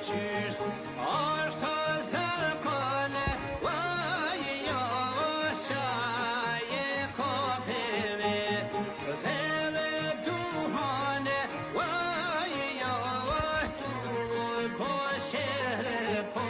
qysh është zakone, vaj jo shaje kofeve, dheve duhane, vaj jo tu po shere po